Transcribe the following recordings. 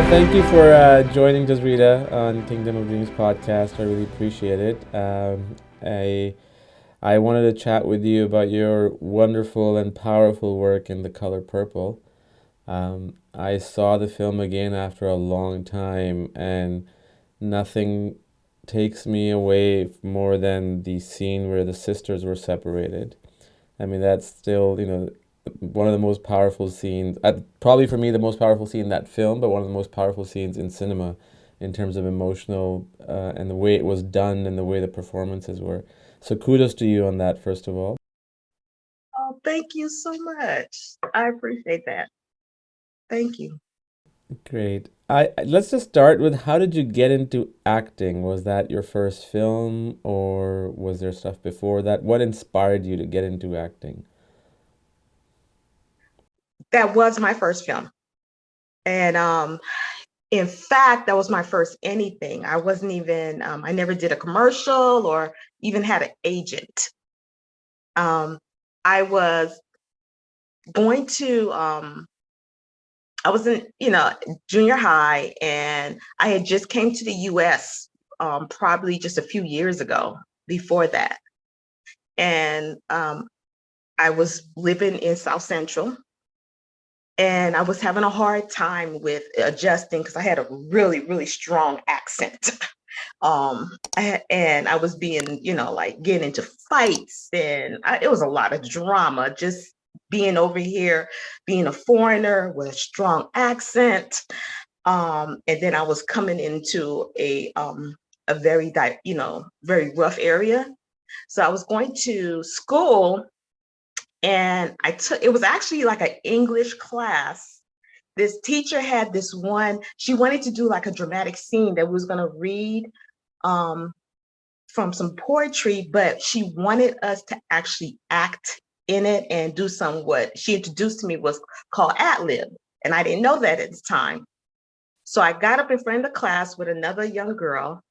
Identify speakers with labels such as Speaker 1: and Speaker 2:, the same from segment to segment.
Speaker 1: Thank you for joining Desreta on Kingdom of Dreams podcast. I really appreciate it. I wanted to chat with you about your wonderful and powerful work in The Color Purple. I saw the film again after a long time, and nothing takes me away more than the scene where the sisters were separated. I mean, that's still, one of the most powerful scenes, probably for me, the most powerful scene in that film, but one of the most powerful scenes in cinema in terms of emotional and the way it was done and the way the performances were. So kudos to you on that, first of all.
Speaker 2: Oh, thank you so much. I appreciate that. Thank you.
Speaker 1: Great. Let's just start with, how did you get into acting? Was that your first film, or was there stuff before that? What inspired you to get into acting?
Speaker 2: That was my first film. And in fact, that was my first anything. I wasn't even, I never did a commercial or even had an agent. I was going to, I was in, junior high, and I had just came to the US probably just a few years ago before that. And I was living in South Central, and I was having a hard time with adjusting because I had a really, really strong accent. And I was being, like getting into fights, and it was a lot of drama just being over here, being a foreigner with a strong accent. And then I was coming into a very, very rough area. So I was going to school, and it was actually like an English class. This teacher had this one, she wanted to do like a dramatic scene that we was gonna read um, from some poetry, but she wanted us to actually act in it and do what she introduced to me was called ad lib. And I didn't know that at the time. So I got up in front of the class with another young girl,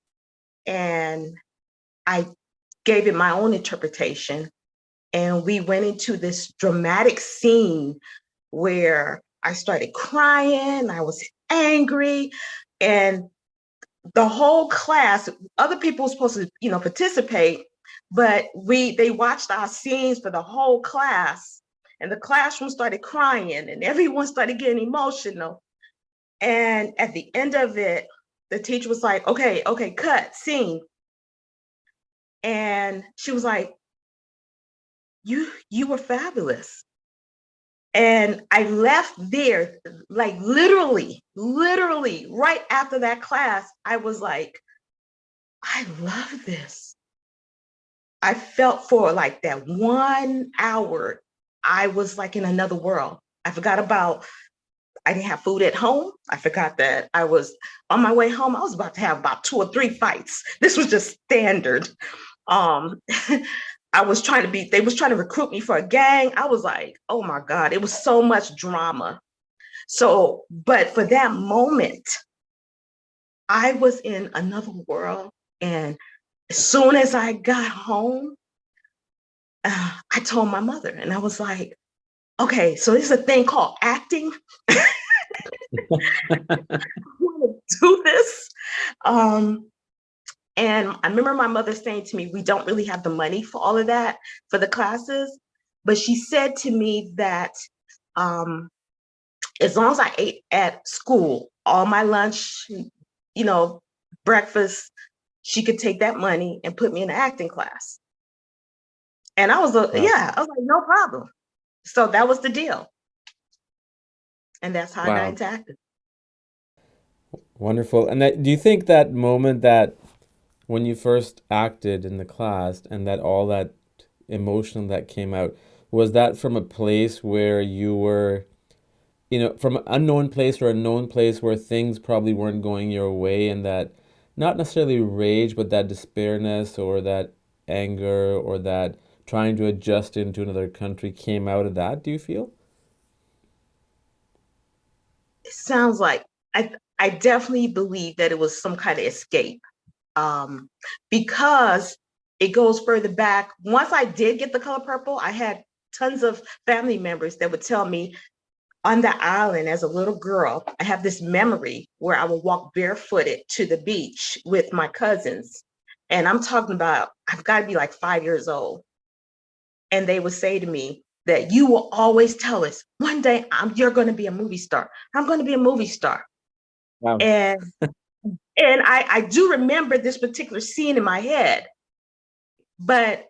Speaker 2: and I gave it my own interpretation. And we went into this dramatic scene where I started crying, I was angry, and the whole class, other people were supposed to, participate, but they watched our scenes for the whole class, and the classroom started crying, and everyone started getting emotional. And at the end of it, the teacher was like, okay, cut, scene. And she was like, you were fabulous. And I left there, like literally right after that class, I was like, I love this. I felt for like that 1 hour, I was like in another world. I didn't have food at home. I forgot that I was on my way home. I was about to have about 2 or 3 fights. This was just standard. Um, they was trying to recruit me for a gang. I was like, oh my God, it was so much drama. So, but for that moment, I was in another world. And as soon as I got home, I told my mother, and I was like, okay, so there's a thing called acting. I want to do this. Um, and I remember my mother saying to me, we don't really have the money for all of that, for the classes. But she said to me that um, as long as I ate at school, all my lunch, you know, breakfast, she could take that money and put me in an acting class. And
Speaker 1: Wow.
Speaker 2: I was like, no problem. So that was the deal. And that's how I got
Speaker 1: Wow.
Speaker 2: into acting.
Speaker 1: Wonderful. And do you think that moment, that when you first acted in the class and that all that emotion that came out, was that from a place where you were, from an unknown place or a known place where things probably weren't going your way, and that, not necessarily rage, but that despairiness or that anger or that trying to adjust into another country came out of that, do you feel?
Speaker 2: It sounds like I definitely believe that it was some kind of escape, um, because it goes further back. Once I did get The Color Purple, I had tons of family members that would tell me, on the island as a little girl, I have this memory where I would walk barefooted to the beach with my cousins. And I'm talking about, I've got to be like 5 years old. And they would say to me that you will always tell us one day you're going to be a movie star. I'm going to be a movie star.
Speaker 1: Wow.
Speaker 2: And I do remember this particular scene in my head, but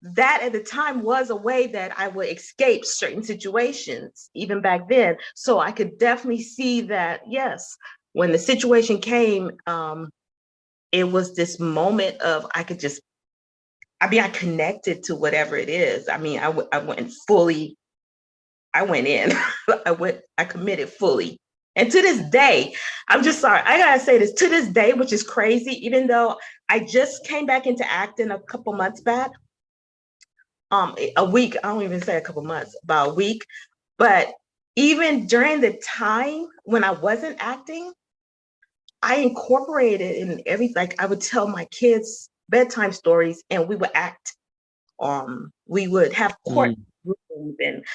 Speaker 2: that at the time was a way that I would escape certain situations, even back then. So I could definitely see that, yes, when the situation came, it was this moment of I could just, I connected to whatever it is. I went fully, I went in, I committed fully. And to this day, I'm just sorry, I gotta say this, to this day, which is crazy, even though I just came back into acting a couple months back, a week, I don't even say a couple months, about a week. But even during the time when I wasn't acting, I incorporated in everything. Like I would tell my kids bedtime stories and we would act. We would have court
Speaker 1: Mm.
Speaker 2: rooms, and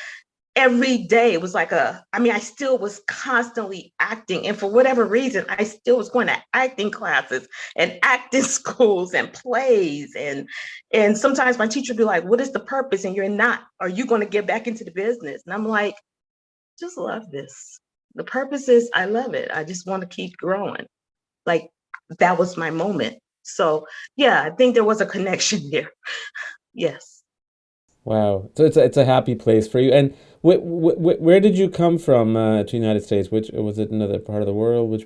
Speaker 2: every day it was like I still was constantly acting. And for whatever reason, I still was going to acting classes and acting schools and plays. And sometimes my teacher would be like, what is the purpose? And you're not, are you going to get back into the business? And I'm like, just love this. The purpose is I love it. I just want to keep growing. Like that was my moment. So yeah, I think there was a connection there. Yes.
Speaker 1: Wow. So it's a happy place for you. And where did you come from to the United States? Which was it another part of the world?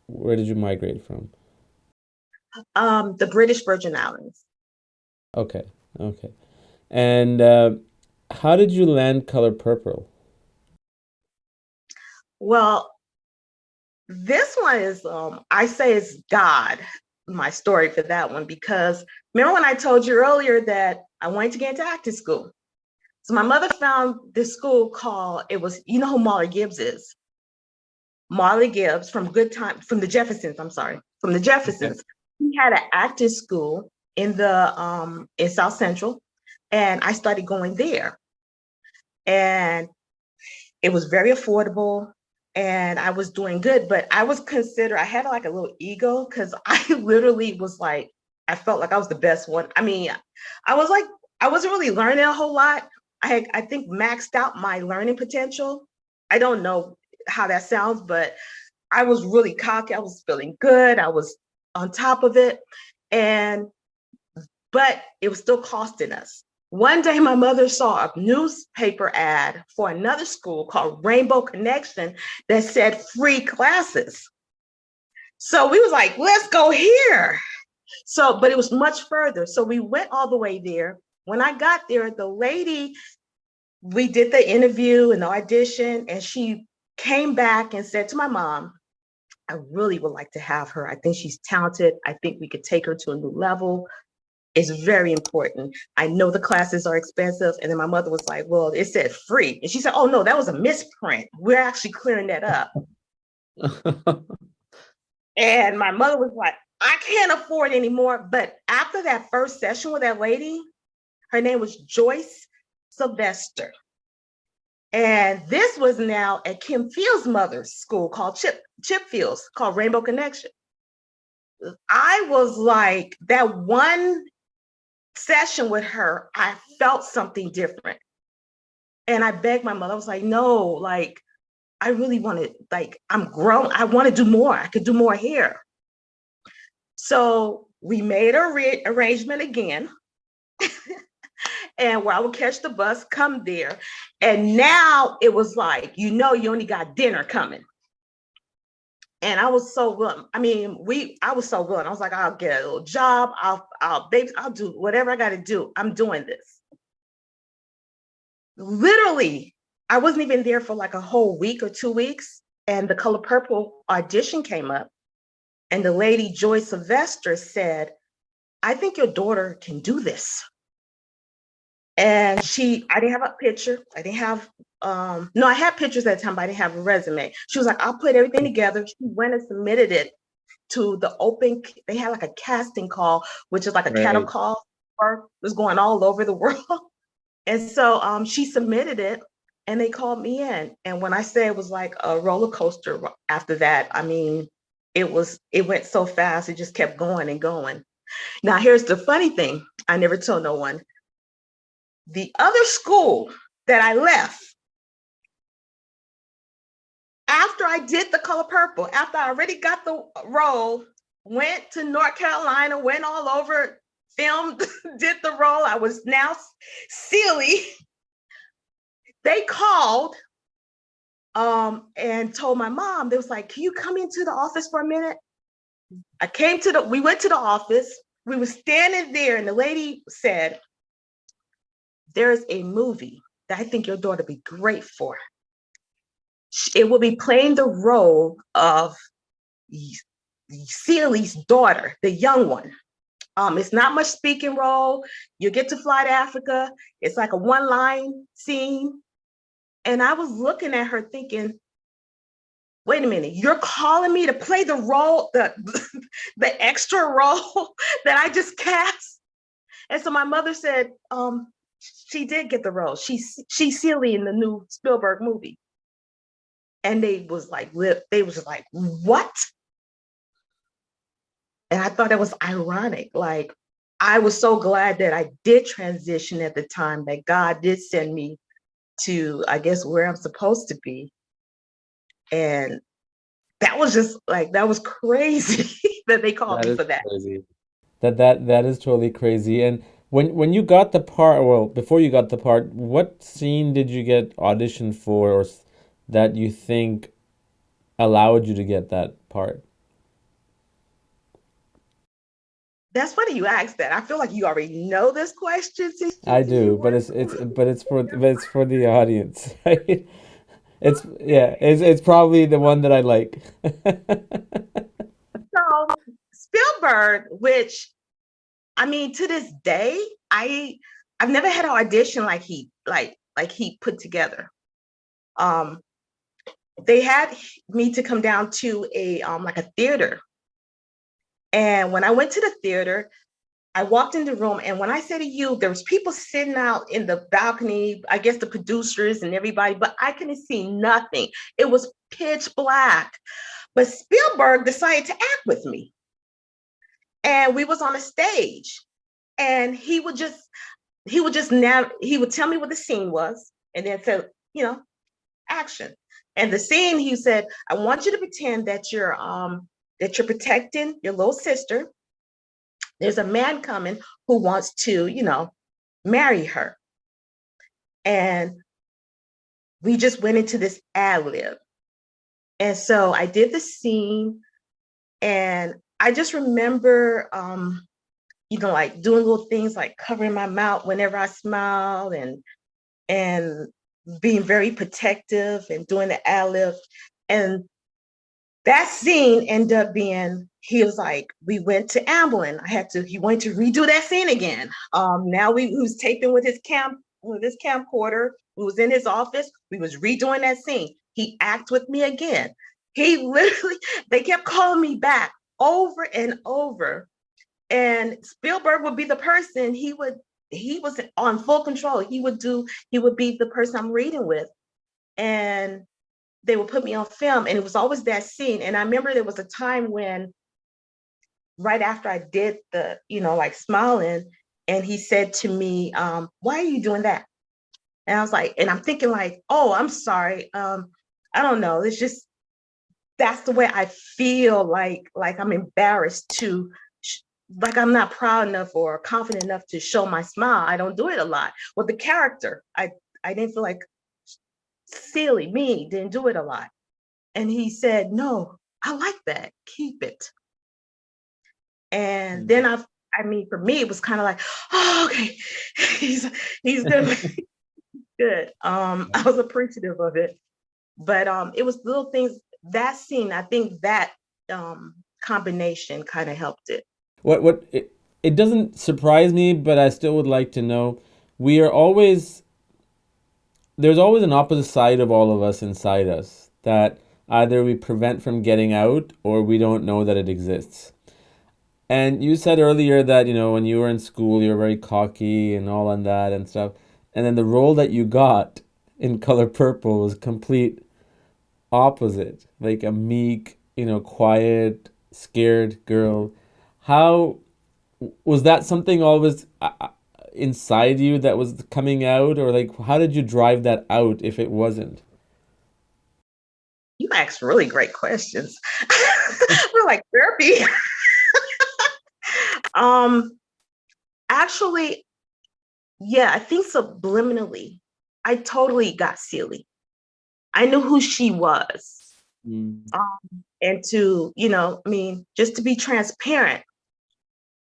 Speaker 1: Where did you migrate from?
Speaker 2: The British Virgin Islands.
Speaker 1: Okay. Okay. And how did you land Color Purple?
Speaker 2: Well, this one is, I say it's God, my story for that one, because remember when I told you earlier that I wanted to get into acting school? So my mother found this school called, you know who Molly Gibbs is? Marley Gibbs from Good Time, from the Jeffersons, I'm sorry, from the
Speaker 1: Okay.
Speaker 2: Jeffersons. He had an acting school in South Central, and I started going there. And it was very affordable and I was doing good, but I had like a little ego because I literally was like, I felt like I was the best one. I was like, I wasn't really learning a whole lot. I think maxed out my learning potential. I don't know how that sounds, but I was really cocky. I was feeling good. I was on top of it. And but it was still costing us. One day, my mother saw a newspaper ad for another school called Rainbow Connection that said free classes. So we was like, let's go here. So, but it was much further. So we went all the way there. When I got there, the lady, we did the interview and the audition, and she came back and said to my mom, I really would like to have her. I think she's talented. I think we could take her to a new level. It's very important. I know the classes are expensive. And then my mother was like, well, it said free. And she said, oh no, that was a misprint. We're actually clearing that up. And my mother was like, I can't afford anymore. But after that first session with that lady, her name was Joyce Sylvester. And this was now at Kim Field's mother's school called Chip Fields, called Rainbow Connection. I was like, that one session with her, I felt something different. And I begged my mother, I was like, no, like, I really want to, like, I'm grown. I want to do more. I could do more here. So we made a arrangement again, and where I would catch the bus, come there. And now it was like, you only got dinner coming. And I was so willing. I was so willing. I was like, I'll get a little job. I'll do whatever I got to do. I'm doing this. Literally, I wasn't even there for like a whole week or 2 weeks. And the Color Purple audition came up. And the lady, Joy Sylvester, said, I think your daughter can do this. And I didn't have a picture. I didn't have, no, I had pictures at the time, but I didn't have a resume. She was like, I'll put everything together. She went and submitted it to they had like a casting call, which is like a cattle
Speaker 1: Right.
Speaker 2: call. It was going all over the world. And so she submitted it. and they called me in. And when I say it was like a roller coaster after that, I mean, it went so fast, it just kept going and going. Now, here's the funny thing I never told no one. The other school that I left after I did The Color Purple, after I already got the role, went to North Carolina, went all over, filmed, did the role. I was now Celie. They called and told my mom, they was like, can you come into the office for a minute? We went to the office. We were standing there, and the lady said, there's a movie that I think your daughter would be great for. It will be playing the role of Celie's daughter, the young one. It's not much speaking role. You get to fly to Africa. It's like a one-line scene. And I was looking at her thinking, wait a minute, you're calling me to play the role, the extra role that I just cast? And so my mother said, she did get the role. She's Celie in the new Spielberg movie. And they was like, what? And I thought it was ironic. Like, I was so glad that I did transition at the time, that God did send me to, I guess, where I'm supposed to be. And that was just like, that was crazy that they called
Speaker 1: That
Speaker 2: me
Speaker 1: is
Speaker 2: for that.
Speaker 1: crazy. That is totally crazy. And when you got the part, well, before you got the part, what scene did you get auditioned for, or that you think allowed you to get that part?
Speaker 2: That's funny you asked that. I feel like you already know this question since
Speaker 1: I
Speaker 2: you
Speaker 1: do, but
Speaker 2: were.
Speaker 1: it's for the audience, right? It's yeah, it's probably the one that I like.
Speaker 2: So Spielberg, which I mean, to this day, I've never had an audition like he put together. Um, they had me to come down to a like a theater, and when I went to the theater, I walked in the room, and when I say to you, there was people sitting out in the balcony, I guess the producers and everybody, but I couldn't see nothing. It was pitch black. But Spielberg decided to act with me, and we was on a stage, and he would tell me what the scene was, and then say, you know, action. And the scene, he said, I want you to pretend that you're protecting your little sister. There's a man coming who wants to, marry her. And we just went into this ad lib. And so I did the scene, and I just remember, like doing little things like covering my mouth whenever I smile, and being very protective and doing the ad lib. And that scene ended up being, he was like, we went to Amblin. He wanted to redo that scene again. Now he was taping with his camcorder. We was in his office. We was redoing that scene. He acted with me again. They kept calling me back over and over. And Spielberg would be the person, he was on full control. He would be the person I'm reading with. And they would put me on film, and it was always that scene. And I remember there was a time when, right after I did the, like smiling, and he said to me, why are you doing that? And I was like, and I'm thinking like, oh, I'm sorry. I don't know. It's just, that's the way I feel, like I'm embarrassed to, like I'm not proud enough or confident enough to show my smile. I don't do it a lot. With the character, I didn't feel like Celie, me, didn't do it a lot. And he said, no, I like that. Keep it. And then I mean, for me, it was kind of like, oh, okay, he's good. Good. I was appreciative of it. But it was little things, that scene, I think that combination kind of helped it.
Speaker 1: It doesn't surprise me, but I still would like to know. We are always There's always an opposite side of all of us inside us that either we prevent from getting out or we don't know that it exists. And you said earlier that, when you were in school, you were very cocky and all on that and stuff. And then the role that you got, in Color Purple was complete opposite, like a meek, quiet, scared girl. How was that something always inside you that was coming out, or like how did you drive that out if it wasn't?
Speaker 2: You ask really great questions. We're like therapy. um, Actually, yeah, I think subliminally, I totally got Celie. I knew who she was.
Speaker 1: Mm.
Speaker 2: And to, I mean, just to be transparent,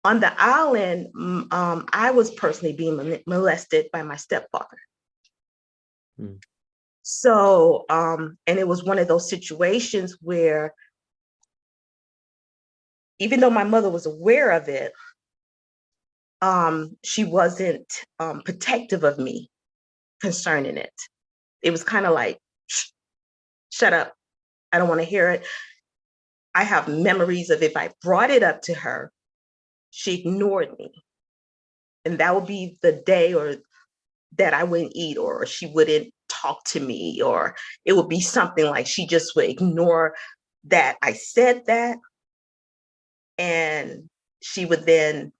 Speaker 2: on the island, I was personally being molested by my stepfather.
Speaker 1: Mm.
Speaker 2: So, and it was one of those situations where, even though my mother was aware of it, she wasn't protective of me concerning it. It was kind of like, shut up. I don't want to hear it. I have memories of if I brought it up to her, she ignored me. And that would be the day or that I wouldn't eat, or she wouldn't talk to me, or it would be something like she just would ignore that I said that. And she would then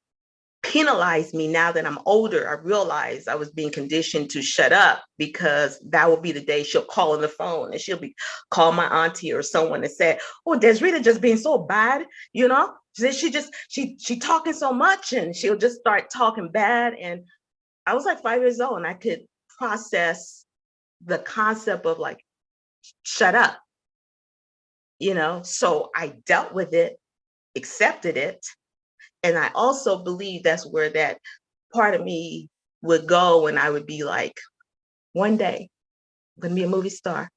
Speaker 2: penalize me. Now that I'm older, I realize I was being conditioned to shut up, because that will be the day she'll call on the phone and she'll be call my auntie or someone and say, "Oh, Desreta just being so bad, you know." She talking so much, and she'll just start talking bad. And I was like 5 years old, and I could process the concept of like, shut up, So I dealt with it, accepted it. And I also believe that's where that part of me would go, and I would be like, one day I'm gonna be a movie star.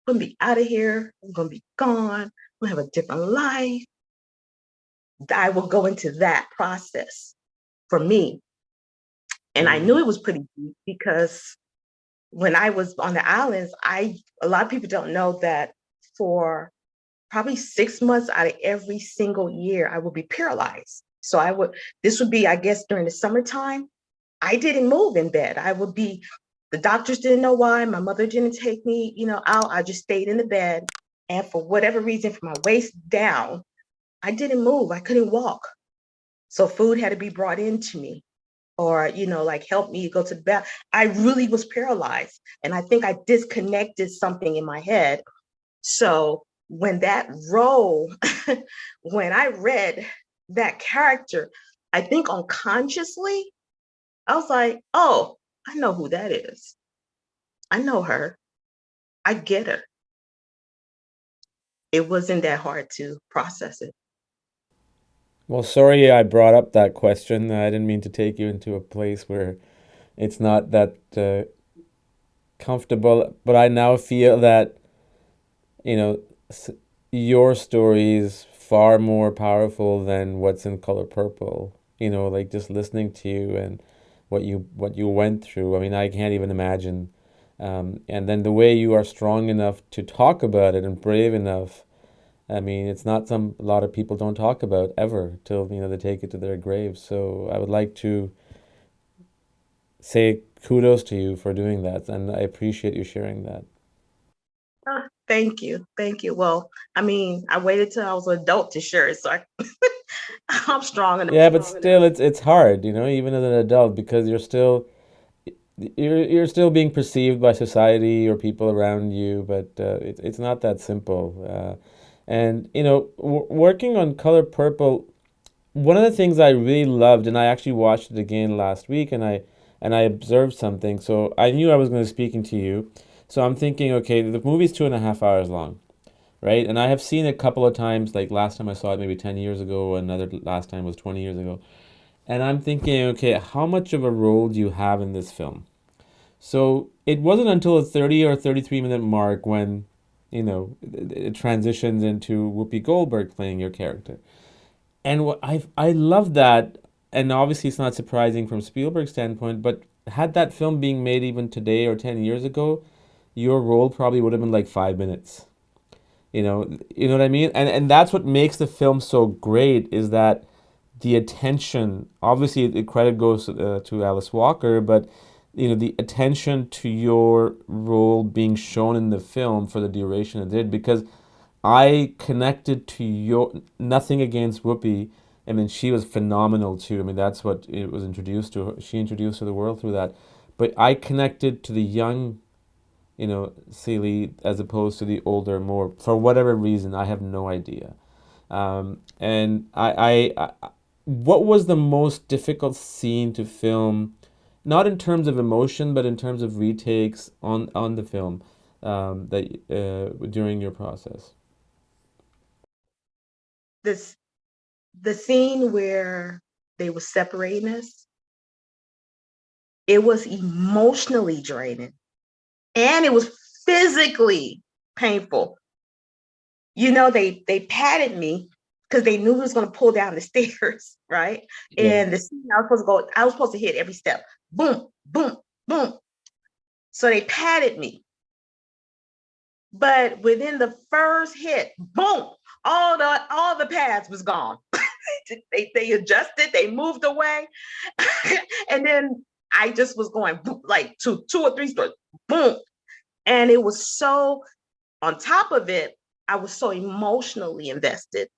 Speaker 2: I'm gonna be out of here. I'm gonna be gone. I'm gonna have a different life. I will go into that process for me. And I knew
Speaker 1: Mm.
Speaker 2: it was pretty deep because when I was on the islands, a lot of people don't know that for probably 6 months out of every single year, I would be paralyzed. So this would be, I guess, during the summertime. I didn't move in bed. The doctors didn't know why. My mother didn't take me, out. I just stayed in the bed. And for whatever reason, from my waist down, I didn't move. I couldn't walk. So food had to be brought in to me, or, like help me go to the bath. I really was paralyzed. And I think I disconnected something in my head. So when that role, when I read that character, I think unconsciously, I was like, oh, I know who that is. I know her. I get her. It wasn't that hard to process it.
Speaker 1: Well, sorry I brought up that question. I didn't mean to take you into a place where it's not that comfortable, but I now feel that, you know, s- your story is far more powerful than what's in Color Purple. Like just listening to you and what you went through. I mean, I can't even imagine. And then the way you are strong enough to talk about it and brave enough. I mean, it's not a lot of people don't talk about ever till, they take it to their graves. So I would like to say kudos to you for doing that, and I appreciate you sharing that.
Speaker 2: Thank you. Thank you. Well, I mean, I waited till I was an adult to share it. I'm strong enough.
Speaker 1: Yeah, but still, it's hard, even as an adult, because you're still being perceived by society or people around you, but it's not that simple. And working on Color Purple, one of the things I really loved, and I actually watched it again last week, and I observed something. So I knew I was going to be speaking to you. So I'm thinking, okay, the movie's 2.5 hours long, right? And I have seen it a couple of times. Like last time I saw it, maybe 10 years ago. Another last time was 20 years ago. And I'm thinking, okay, how much of a role do you have in this film? So it wasn't until a 30 or 33-minute mark when, it transitions into Whoopi Goldberg playing your character. And I love that, and obviously it's not surprising from Spielberg's standpoint, but had that film being made even today or 10 years ago, your role probably would have been like 5 minutes. You know what I mean? And that's what makes the film so great is that the attention, obviously the credit goes to Alice Walker, but the attention to your role being shown in the film for the duration it did, because I connected to your, nothing against Whoopi. I mean, she was phenomenal too. I mean, that's what it was introduced to her. She introduced to the world through that. But I connected to the young, Celie, as opposed to the older, more, for whatever reason. I have no idea. And what was the most difficult scene to film, not in terms of emotion, but in terms of retakes on the film, that during your process?
Speaker 2: This the scene where they were separating us, it was emotionally draining and it was physically painful. They patted me because they knew he was going to pull down the stairs, right?
Speaker 1: Yeah.
Speaker 2: And the scene I was supposed to hit every step. Boom, boom, boom. So they patted me. But within the first hit, boom, all the pads was gone. They adjusted, they moved away. And then I just was going boom, like two or three stores, boom. And it was so, on top of it, I was so emotionally invested.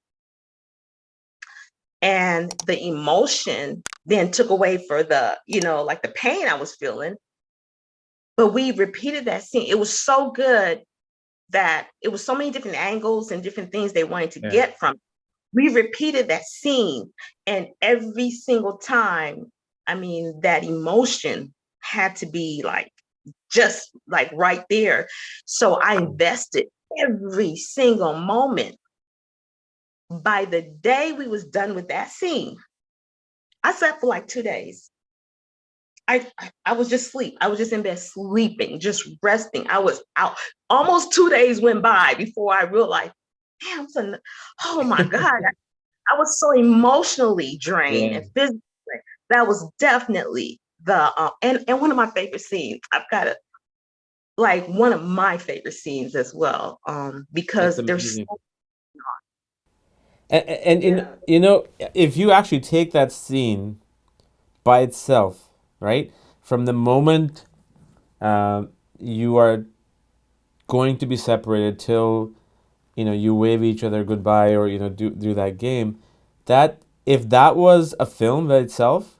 Speaker 2: And the emotion then took away for the, like the pain I was feeling. But we repeated that scene. It was so good that it was so many different angles and different things they wanted to
Speaker 1: Yeah.
Speaker 2: get from it. We repeated that scene, and every single time, I mean, that emotion had to be like just like right there. So I invested every single moment. By the day we was done with that scene, I slept for like 2 days. I was just sleep. I was just in bed sleeping, just resting. I was out. Almost 2 days went by before I realized, damn, oh my God, I was so emotionally drained
Speaker 1: Yeah.
Speaker 2: and physically. That was definitely and one of my favorite scenes. I've got it, like one of my favorite scenes as well,
Speaker 1: That's
Speaker 2: because there's
Speaker 1: amazing.
Speaker 2: so,
Speaker 1: And
Speaker 2: yeah.
Speaker 1: if you actually take that scene by itself, right, from the moment you are going to be separated till you wave each other goodbye, or do that game, that if that was a film by itself,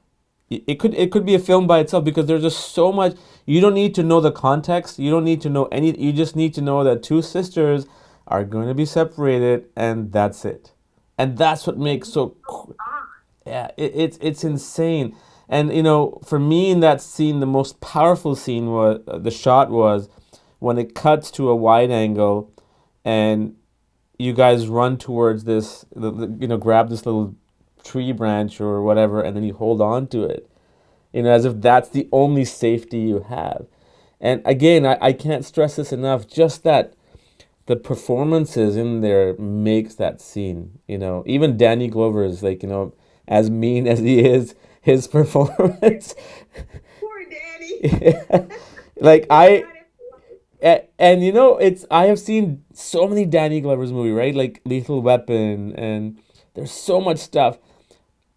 Speaker 1: it could be a film by itself, because there's just so much. You don't need to know the context, you don't need to know any, you just need to know that two sisters are going to be separated, and that's it. And that's what makes so yeah, it's insane. And for me, in that scene, the most powerful scene was, the shot was when it cuts to a wide angle, and you guys run towards this, grab this little tree branch or whatever, and then you hold on to it, as if that's the only safety you have. And again, I can't stress this enough, just that the performances in there makes that scene. Even Danny Glover is, like, as mean as he is, his performance.
Speaker 2: Poor Danny.
Speaker 1: Yeah. Like
Speaker 2: He got it.
Speaker 1: and it's, I have seen so many Danny Glover's movie, right? Like Lethal Weapon, and there's so much stuff.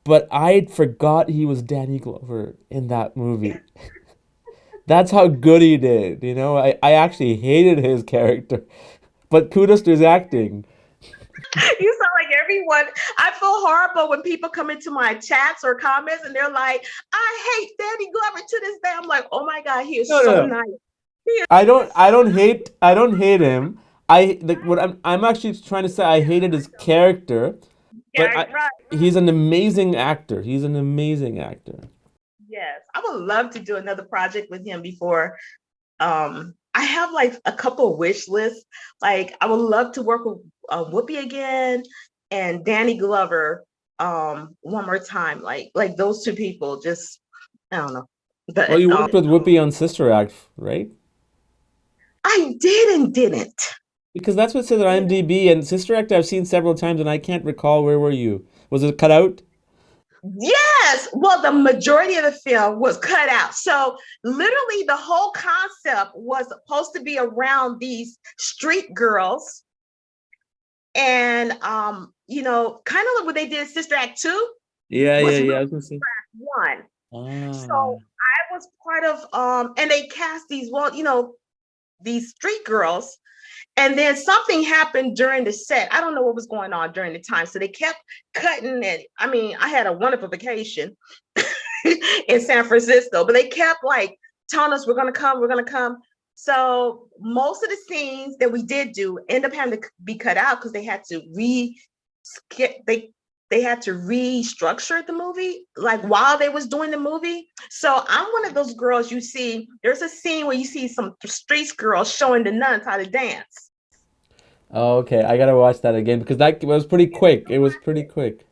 Speaker 1: But I forgot he was Danny Glover in that movie. That's how good he did. I actually hated his character, but kudos to his acting.
Speaker 2: You sound like everyone. I feel horrible when people come into my chats or comments and they're like, I hate Danny Glover to this day. I'm like, oh my God, he
Speaker 1: No,
Speaker 2: is
Speaker 1: no,
Speaker 2: so
Speaker 1: no.
Speaker 2: nice. He is,
Speaker 1: I
Speaker 2: he
Speaker 1: don't
Speaker 2: is
Speaker 1: I
Speaker 2: so
Speaker 1: don't hate I don't hate him. I like what I'm actually trying to say, I hated his character, but
Speaker 2: yeah, right.
Speaker 1: he's an amazing actor. He's an amazing actor.
Speaker 2: Yes. I would love to do another project with him before. I have like a couple of wish lists. Like I would love to work with Whoopi again and Danny Glover one more time. Like those two people, just I don't know.
Speaker 1: Well,
Speaker 2: But
Speaker 1: you worked with Whoopi on Sister Act, right?
Speaker 2: I did and didn't.
Speaker 1: Because that's what it says on IMDb, and Sister Act I've seen several times, and I can't recall, where were you? Was it cut out?
Speaker 2: Yes. Well, the majority of the film was cut out. So literally the whole concept was supposed to be around these street girls and kind of like what they did in Sister Act 2
Speaker 1: Yeah, yeah,
Speaker 2: was
Speaker 1: yeah.
Speaker 2: really
Speaker 1: I was gonna say.
Speaker 2: one. So
Speaker 1: Ah,
Speaker 2: I was part of and they cast these, well, these street girls. And then something happened during the set. I don't know what was going on during the time. So they kept cutting it. I mean, I had a wonderful vacation in San Francisco, but they kept like telling us, we're gonna come. So most of the scenes that we did do end up having to be cut out because they had to they had to restructure the movie like while they was doing the movie. So I'm one of those girls you see, there's a scene where you see some street girls showing the nuns how to dance.
Speaker 1: oh, okay. I gotta watch that again because that was pretty quick. It was pretty quick.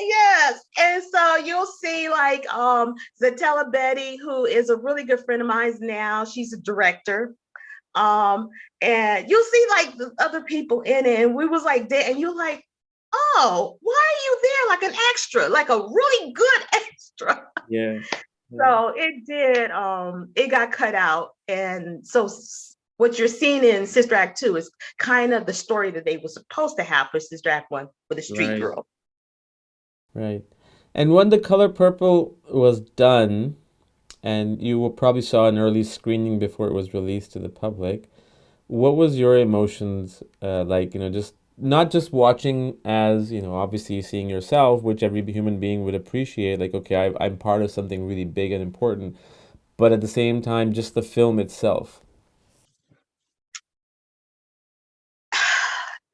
Speaker 2: Yes. And so you'll see like Zatella Betty, who is a really good friend of mine now. She's a director. Um, and you'll see like the other people in it. And we was like there, and you're like, oh, why are you there like an extra, like a really good extra?
Speaker 1: Yeah. Yeah.
Speaker 2: So it did, it got cut out. And so what you're seeing in Sister Act 2 is kind of the story that they were supposed to have for Sister Act 1 with the street
Speaker 1: Right.
Speaker 2: girl.
Speaker 1: Right. And when The Color Purple was done, and you will probably saw an early screening before it was released to the public, what was your emotions like, just not just watching as, obviously seeing yourself, which every human being would appreciate, like, okay, I'm part of something really big and important, but at the same time, just the film itself.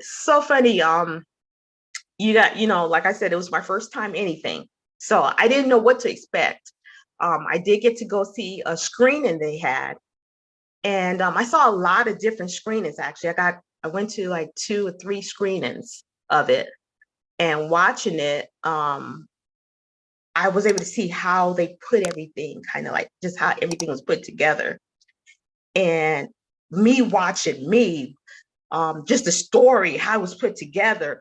Speaker 2: So funny. You got, like I said, it was my first time anything. So I didn't know what to expect. I did get to go see a screening they had. And I saw a lot of different screenings actually. I went to like 2 or 3 screenings of it, and watching it, I was able to see how they put everything, kind of like just how everything was put together. And me watching me, just the story, how it was put together,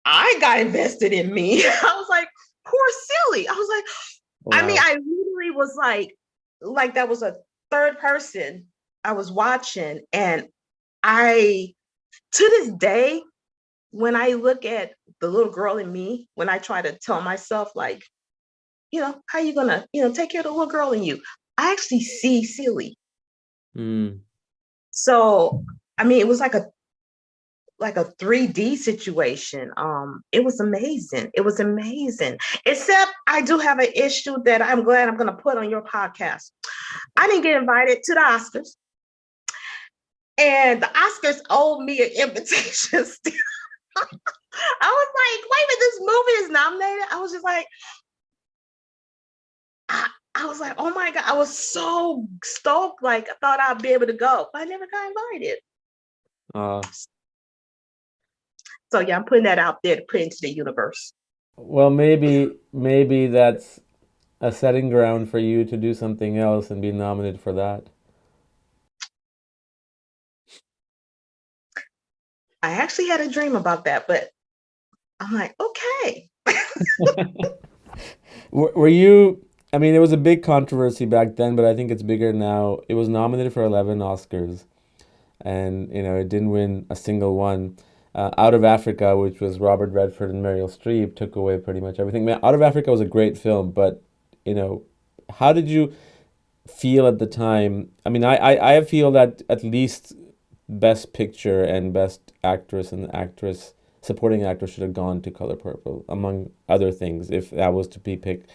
Speaker 2: I got invested in me. I was like, poor Celie. I was like, I mean,
Speaker 1: Wow.
Speaker 2: I literally was like that was a third person I was watching. And I, to this day, when I look at the little girl in me, when I try to tell myself, like, how you gonna, take care of the little girl in you, I actually see Celie.
Speaker 1: Mm,
Speaker 2: So, I mean, it was like a 3D situation. It was amazing. It was amazing. Except I do have an issue that I'm glad I'm gonna put on your podcast. I didn't get invited to the Oscars, and the Oscars owed me an invitation still. I was like, wait a minute, this movie is nominated. I was just like, I was like, oh my God, I was so stoked. Like, I thought I'd be able to go, but I never got invited.
Speaker 1: uh,
Speaker 2: So yeah, I'm putting that out there to put into the universe.
Speaker 1: well, maybe that's a setting ground for you to do something else and be nominated for that.
Speaker 2: I actually had a dream about that, but I'm like, okay.
Speaker 1: Were you? I mean, it was a big controversy back then, but I think it's bigger now. It was nominated for 11 Oscars, and it didn't win a single one. Out of Africa, which was Robert Redford and Meryl Streep, took away pretty much everything. Man, Out of Africa was a great film, but you know, how did you feel at the time? I mean, I feel that at least Best Picture and Best Actress and Actress Supporting Actor should have gone to Color Purple, among other things, if that was to be picked.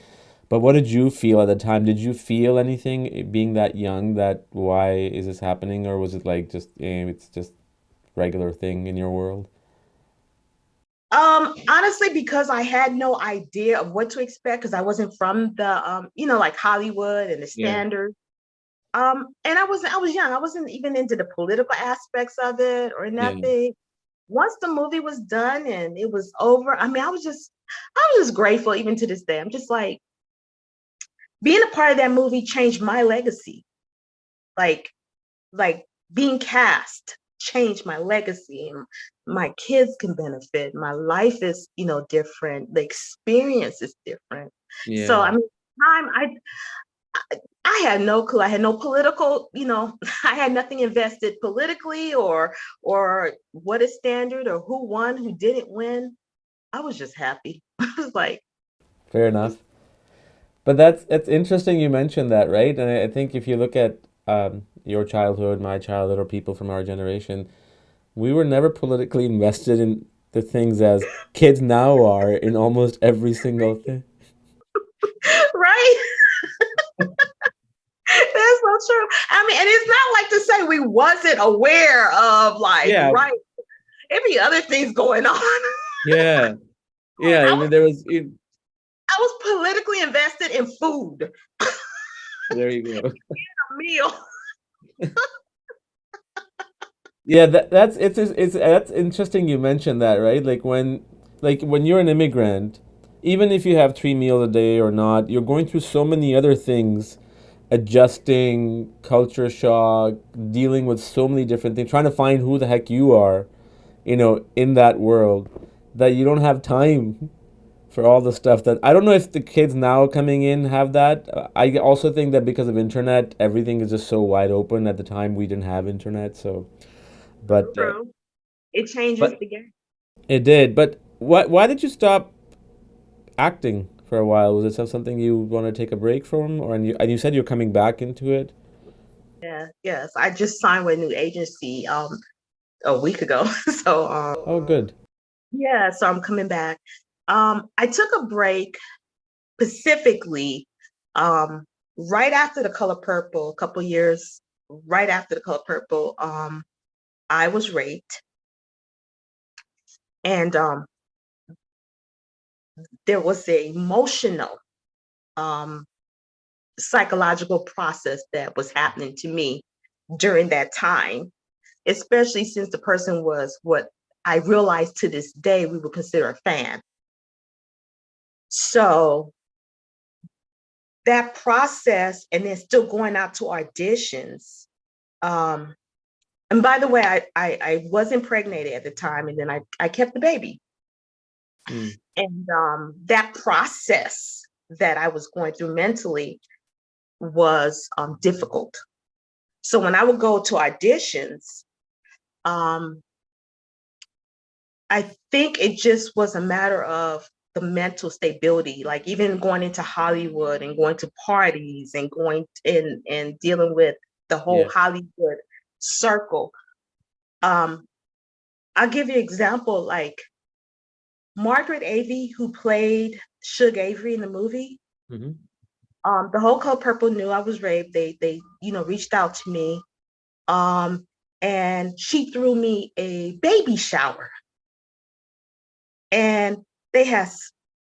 Speaker 1: But what did you feel at the time? Did you feel anything being that young that why is this happening, or was it like just it's just regular thing in your world?
Speaker 2: Honestly, because I had no idea of what to expect, because I wasn't from the like Hollywood and the
Speaker 1: Yeah,
Speaker 2: standards. And I was young. I wasn't even into the political aspects of it or
Speaker 1: yeah,
Speaker 2: nothing. Once the movie was done and it was over, I mean, I was just grateful even to this day. I'm just like, being a part of that movie changed my legacy. Like, like being cast changed my legacy. My kids can benefit. My life is, different. The experience is different. So
Speaker 1: yeah,
Speaker 2: I mean, I had no clue. I had no political, I had nothing invested politically or what is standard or who won, who didn't win. I was just happy. I was like,
Speaker 1: fair enough. But that's interesting you mentioned that, right? And I think if you look at your childhood, my childhood, or people from our generation, we were never politically invested in the things as kids now are in almost every single thing.
Speaker 2: Right? That's so true. I mean, and it's not like to say we wasn't aware of like,
Speaker 1: Yeah,
Speaker 2: right, every other thing's going on.
Speaker 1: yeah, yeah.
Speaker 2: I
Speaker 1: I
Speaker 2: was
Speaker 1: mean, there was.
Speaker 2: I was politically invested in food,
Speaker 1: There you go.
Speaker 2: a meal.
Speaker 1: Yeah, that's that's interesting you mentioned that, right? Like when you're an immigrant, even if you have 3 meals a day or not, you're going through so many other things, adjusting, culture shock, dealing with so many different things, trying to find who the heck you are, in that world, that you don't have time for all the stuff that I don't know if the kids now coming in have that. I also think that because of internet, everything is just so wide open. At the time, we didn't have internet, so but
Speaker 2: True. It changes
Speaker 1: but
Speaker 2: the game.
Speaker 1: it did. But why did you stop acting for a while? Was it something you want to take a break from, or and you said you're coming back into it?
Speaker 2: Yeah, yes. I just signed with a new agency a week ago. So
Speaker 1: Oh, good.
Speaker 2: yeah, so I'm coming back. I took a break specifically right after The Color Purple, a couple years right after The Color Purple. I was raped, and there was a emotional um psychological process that was happening to me during that time, especially since the person was what I realized to this day we would consider a fan. So that process, and then still going out to auditions. Um, and by the way, I was impregnated at the time, and then I kept the baby.
Speaker 1: Mm.
Speaker 2: And that process that I was going through mentally was difficult. So when I would go to auditions, um, I think it just was a matter of the mental stability, like even going into Hollywood and going to parties and going in and dealing with the whole
Speaker 1: Yeah.
Speaker 2: Hollywood circle. Um, I'll give you an example, like Margaret Avey, who played Suge Avery in the movie.
Speaker 1: Hmm.
Speaker 2: The whole Color Purple knew I was raped. They reached out to me. Um, and she threw me a baby shower. And they had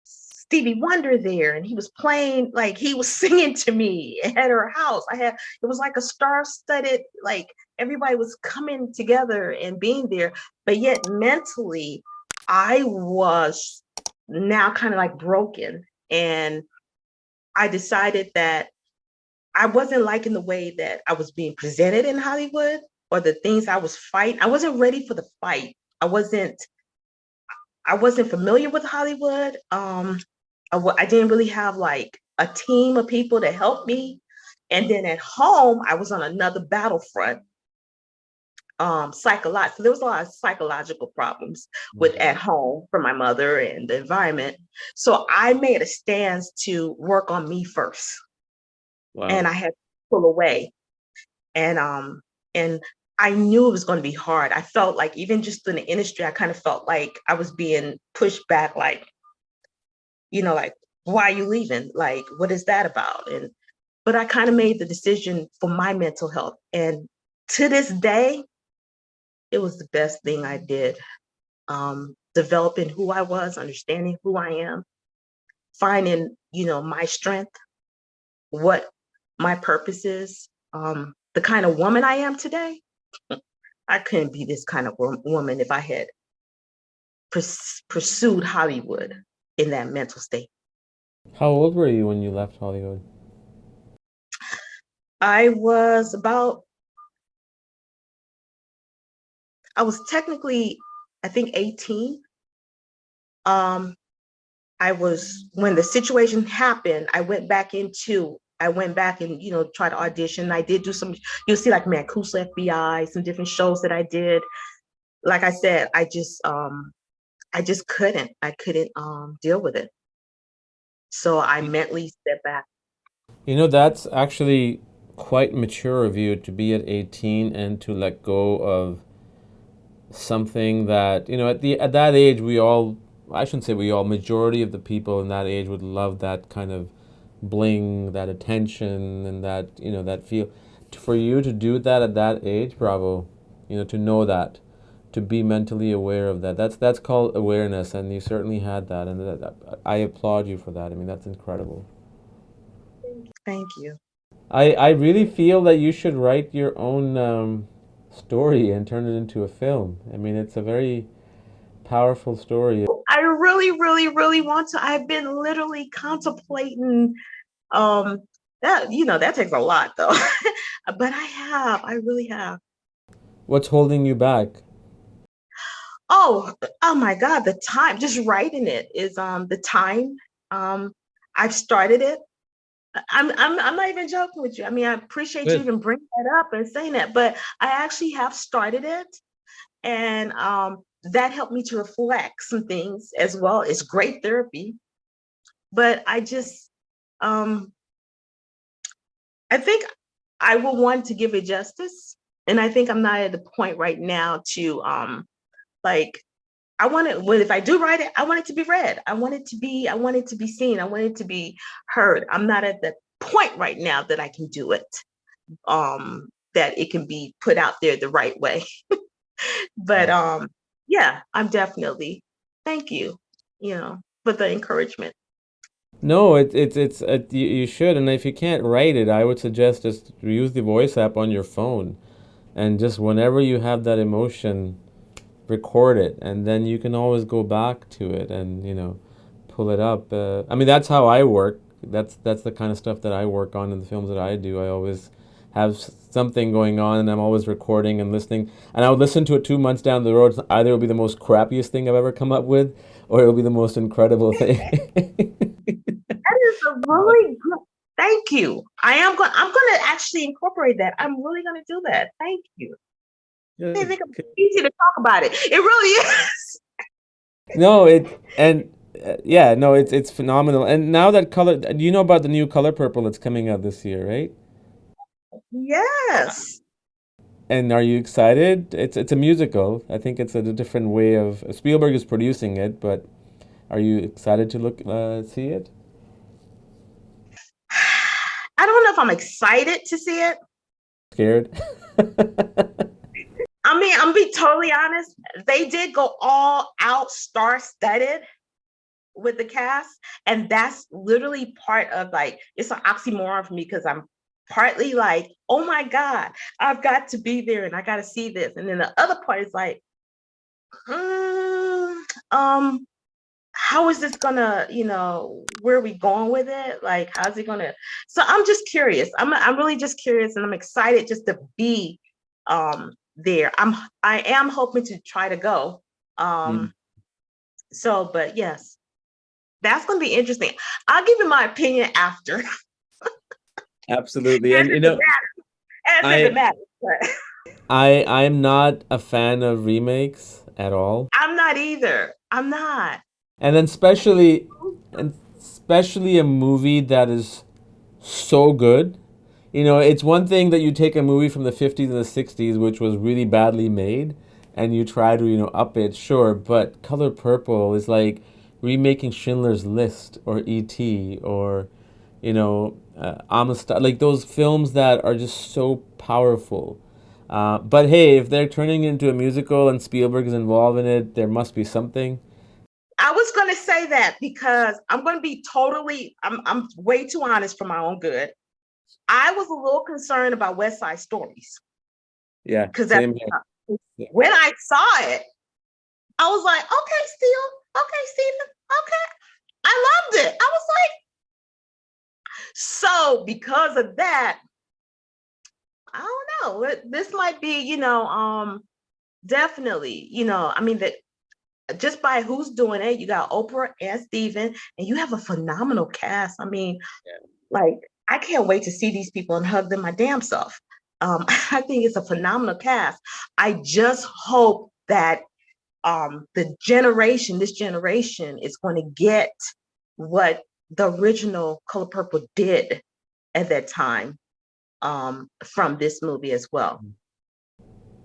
Speaker 2: Stevie Wonder there, and he was playing, like he was singing to me at her house. It was like a star-studded, like everybody was coming together and being there, but yet mentally, I was now kind of like broken, and I decided that I wasn't liking the way that I was being presented in Hollywood or the things I was fighting. I wasn't ready for the fight. I wasn't familiar with Hollywood. I didn't really have like a team of people to help me. And then at home, I was on another battlefront, psychological. So there was a lot of psychological problems with
Speaker 1: Hmm.
Speaker 2: at home for my mother and the environment. So I made a stance to work on me first, and
Speaker 1: Wow.
Speaker 2: I had to pull away. And I knew it was going to be hard. I felt like even just in the industry, I kind of felt like I was being pushed back, like, why are you leaving? Like, what is that about? And but I kind of made the decision for my mental health. And to this day, it was the best thing I did. Developing who I was, understanding who I am, finding, my strength, what my purpose is, the kind of woman I am today. I couldn't be this kind of woman if I had pursued Hollywood in that mental state.
Speaker 1: How old were you when you left Hollywood?
Speaker 2: I was about, I was technically, I think 18. Um, I was, when the situation happened, I went back and, tried to audition. I did do some, you'll see like Mancuso FBI, some different shows that I did. Like I said, I just couldn't deal with it. So I mentally step back.
Speaker 1: You know, that's actually quite mature of you to be at 18 and to let go of something that, you know, at that age we all, I shouldn't say we all, majority of the people in that age would love that kind of bling, that attention and that, you know, that feel. For you to do that at that age, bravo. You know, to know that, to be mentally aware of that. That's called awareness, and you certainly had that, and I applaud you for that. I mean, that's incredible.
Speaker 2: Thank you.
Speaker 1: I really feel that you should write your own story and turn it into a film. I mean, it's a very powerful story.
Speaker 2: I really, really, really want to. I've been literally contemplating um that, that takes a lot though. But I really have.
Speaker 1: What's holding you back?
Speaker 2: Oh my God, the time, just writing it is the time. Um I've started it. I'm not even joking with you. I mean, I appreciate you
Speaker 1: Good.
Speaker 2: even bringing that up and saying that, but I actually have started it, and that helped me to reflect some things as well. It's great therapy, but um, I think I will want to give it justice, and I think I'm not at the point right now to like I want it. Well, if I do write it, I want it to be read. I want it to be seen. I want it to be heard. I'm not at the point right now that I can do it. That it can be put out there the right way. But yeah, I'm definitely, thank you, for the encouragement.
Speaker 1: No, you should, and if you can't write it, I would suggest just use the voice app on your phone, and just whenever you have that emotion, record it, and then you can always go back to it and pull it up. I mean, that's how I work. That's the kind of stuff that I work on in the films that I do. I always have something going on, and I'm always recording and listening. And I would listen to it 2 months down the road. Either it'll be the most crappiest thing I've ever come up with, or it'll be the most incredible thing.
Speaker 2: That is a really good. Thank you. I'm going to actually incorporate that. I'm really going to do that. Thank you. I think it's easy to talk about it. It really is.
Speaker 1: No, yeah, no, it's phenomenal. And now that color, do you know about the new Color Purple that's coming out this year, right?
Speaker 2: Yes.
Speaker 1: And are you excited? It's a musical. I think it's a different way of Spielberg is producing it, but are you excited to look see it?
Speaker 2: I don't know if I'm excited to see it.
Speaker 1: Scared?
Speaker 2: I mean, I'm be totally honest. They did go all out star-studded with the cast, and that's literally part of, like, it's an oxymoron for me because I'm partly like, oh my God, I've got to be there and I got to see this, and then the other part is like, mm, um how is this gonna, where are we going with it, like how's it gonna, so I'm just curious. I'm really just curious, and I'm excited just to be there. I am hoping to try to go,
Speaker 1: Mm,
Speaker 2: so but yes, that's going to be interesting. I'll give you my opinion after.
Speaker 1: absolutely.
Speaker 2: as
Speaker 1: And
Speaker 2: if it matters. As if it
Speaker 1: I
Speaker 2: matters. But
Speaker 1: I'm not a fan of remakes at all.
Speaker 2: I'm not either. I'm not.
Speaker 1: And then especially a movie that is so good. You know, it's one thing that you take a movie from the 50s and the 60s, which was really badly made, and you try to, up it, sure, but Color Purple is like remaking Schindler's List or E.T. or, Amistad, like those films that are just so powerful. But hey, if they're turning it into a musical and Spielberg is involved in it, there must be something.
Speaker 2: I was going to say that because I'm going to be totally, I'm way too honest for my own good. I was a little concerned about West Side Stories
Speaker 1: Yeah,
Speaker 2: because that's
Speaker 1: same here. Yeah.
Speaker 2: when I saw it, I was like, okay, Stephen, okay. I loved it. I was like, so because of that, I don't know. This might be, definitely, I mean, that just by who's doing it, you got Oprah and Steven, and you have a phenomenal cast. I mean, like, I can't wait to see these people and hug them my damn self. I think it's a phenomenal cast. I just hope that this generation is going to get what the original Color Purple did at that time from this movie as well.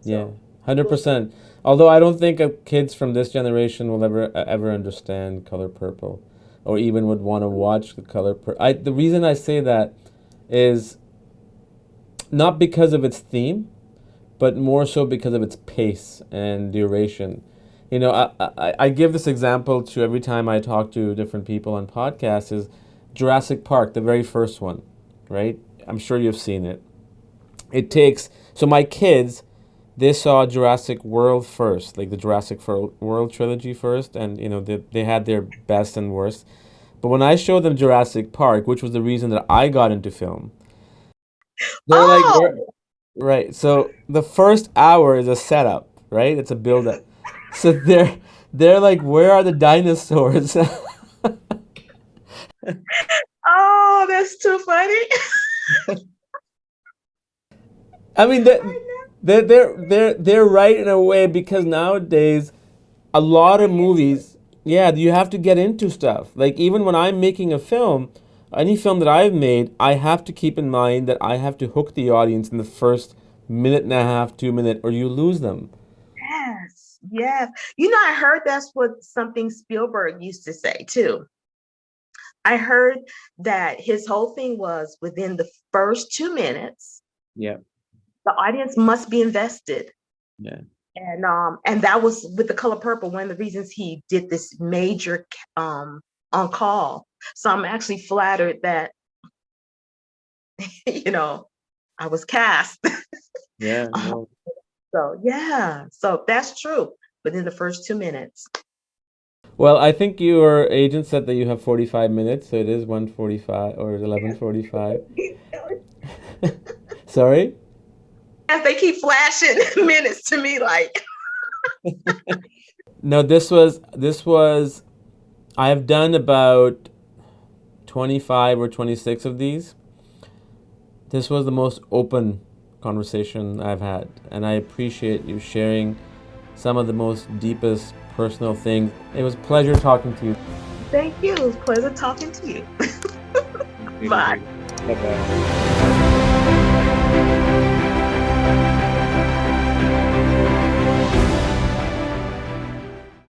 Speaker 1: Yeah,
Speaker 2: So
Speaker 1: 100%. Although I don't think kids from this generation will ever understand Color Purple, or even would want to watch the Color Purple. The reason I say that is not because of its theme, but more so because of its pace and duration. You know, I give this example to every time I talk to different people on podcasts is Jurassic Park, the very first one, right? I'm sure you've seen it. It takes, so my kids, they saw Jurassic World first, like the Jurassic World trilogy first, and you know they had their best and worst. But when I showed them Jurassic Park, which was the reason that I got into film, they're like,
Speaker 2: oh,
Speaker 1: right. So the first hour is a setup, right? It's a build up. So they're like, where are the dinosaurs?
Speaker 2: oh, that's too funny.
Speaker 1: I mean, they're right in a way because nowadays a lot of movies, yeah, you have to get into stuff. Like even when I'm making a film, any film that I've made, I have to keep in mind that I have to hook the audience in the first minute and a half, 2 minute, or you lose them.
Speaker 2: Yes, yes. You know, I heard that's what something Spielberg used to say too. I heard that his whole thing was within the first 2 minutes,
Speaker 1: Yeah,
Speaker 2: the audience must be invested.
Speaker 1: yeah.
Speaker 2: And that was with the Color Purple, one of the reasons he did this major on call. So I'm actually flattered that you know I was cast.
Speaker 1: Yeah,
Speaker 2: Um,
Speaker 1: no.
Speaker 2: so yeah, so that's true. Within the first 2 minutes.
Speaker 1: Well, I think your agent said that you have 45 minutes, so it is 1:45 or 11:45. Sorry?
Speaker 2: As they keep flashing minutes to me, like
Speaker 1: No, this was I have done about 25 or 26 of these. This was the most open conversation I've had, and I appreciate you sharing some of the most deepest personal things. It was a pleasure talking to you.
Speaker 2: thank you. It was a pleasure talking to you. Bye.
Speaker 1: Bye-bye.